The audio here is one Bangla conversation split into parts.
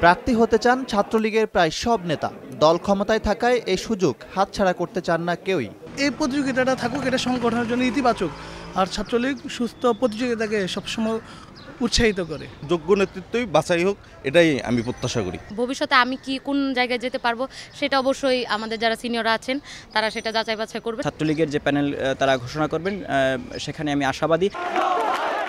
প্রার্থী হতে চান ছাত্রলীগের প্রায় সব নেতা। দল ক্ষমতায় থাকায় এই সুযোগ হাতছাড়া করতে চান না কেউই। এই প্রতিযোগিতাটা থাকুক, এটা সংগঠনের জন্য ইতিবাচক। আর ছাত্রলীগ সুস্থ প্রতিযোগিতাকে সবসময় উৎসাহিত করে। যোগ্য নেতৃত্বই বাছাই হোক, এটাই আমি প্রত্যাশা করি। ভবিষ্যতে আমি কি কোন জায়গায় যেতে পারবো সেটা অবশ্যই আমাদের যারা সিনিয়ররা আছেন তারা সেটা যাচাই বাছাই করবে। ছাত্রলীগের যে প্যানেল তারা ঘোষণা করবেন, সেখানে আমি আশাবাদী।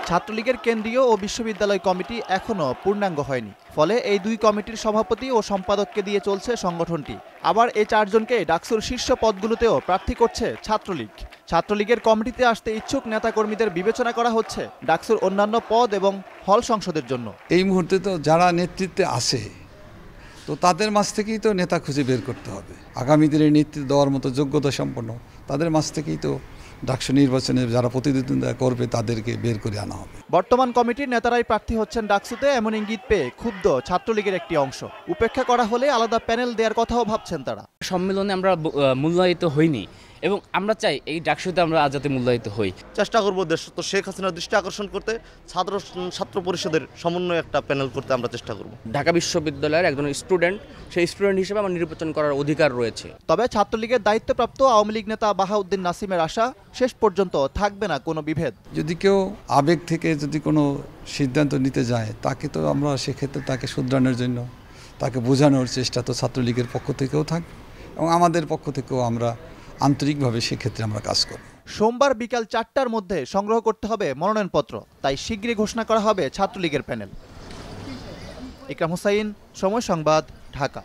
ছাত্রলীগের কেন্দ্রীয় ও বিশ্ববিদ্যালয় কমিটি এখনও পূর্ণাঙ্গ হয়নি, ফলে এই দুই কমিটির সভাপতি ও সম্পাদককে দিয়ে চলছে সংগঠনটি। আবার এই চারজনকে ডাকসুর শীর্ষ পদগুলোতেও প্রার্থী করছে ছাত্রলীগ। ছাত্রলীগের কমিটিতে আসতে ইচ্ছুক নেতাকর্মীদের বিবেচনা করা হচ্ছে ডাকসুর অন্যান্য পদ এবং হল সংসদের জন্য। এই মুহূর্তে তো যারা নেতৃত্বে আসে, তো তাদের মাঝ থেকেই তো নেতা খুঁজে বের করতে হবে। আগামী দিনে নেতৃত্ব দেওয়ার মতো যোগ্যতা সম্পন্ন তাদের মাঝ থেকেই তো ডাকসু নির্বাচনে যারা প্রতিদ্বন্দ্বিতা করবে তাদেরকে বের করে আনা হবে। বর্তমান কমিটির নেতারাই প্রার্থী হচ্ছেন ডাকসুতে, এমন ইঙ্গিত পেয়ে ক্ষুব্ধ ছাত্রলীগের একটি অংশ। উপেক্ষা করা হলে আলাদা প্যানেল দেওয়ার কথাও ভাবছেন তারা। সম্মেলনে আমরা মূল্যায়িত হইনি এবং আমরা চাই এই ডাকসুতে আমরা আজ যাতে মূল্যায়িত হই। চেষ্টা করবো দেশত শেখ হাসিনার দৃষ্টি আকর্ষণ করতে, ছাত্র পরিষদের সমন্বয়ে একটা প্যানেল করতে আমরা চেষ্টা করব। ঢাকা বিশ্ববিদ্যালয়ের একজন স্টুডেন্ট, সেই স্টুডেন্ট হিসেবে আমার নির্বাচন করার অধিকার রয়েছে। তবে ছাত্রলীগের দায়িত্বপ্রাপ্ত আওয়ামী লীগ নেতা বাহাউদ্দিন নাসিমের আশা, শেষ পর্যন্ত থাকবে না কোনো বিভেদ। যদি কেউ আবেগ থেকে যদি কোনো সিদ্ধান্ত নিতে যায়, তাকে তো আমরা সেক্ষেত্রে তাকে শুধরানোর জন্য তাকে বোঝানোর চেষ্টা তো ছাত্রলীগের পক্ষ থেকেও থাকবে এবং আমাদের পক্ষ থেকেও আমরা আন্তরিকভাবে সেক্ষেত্রে আমরা কাজ করব। সোমবার বিকাল 4টার মধ্যে সংগ্রহ করতে হবে মনোনয়নপত্র, তাই শীঘ্রই ঘোষণা করা হবে ছাত্রলীগের প্যানেল। ইকরাম হোসাইন, সময় সংবাদ, ঢাকা।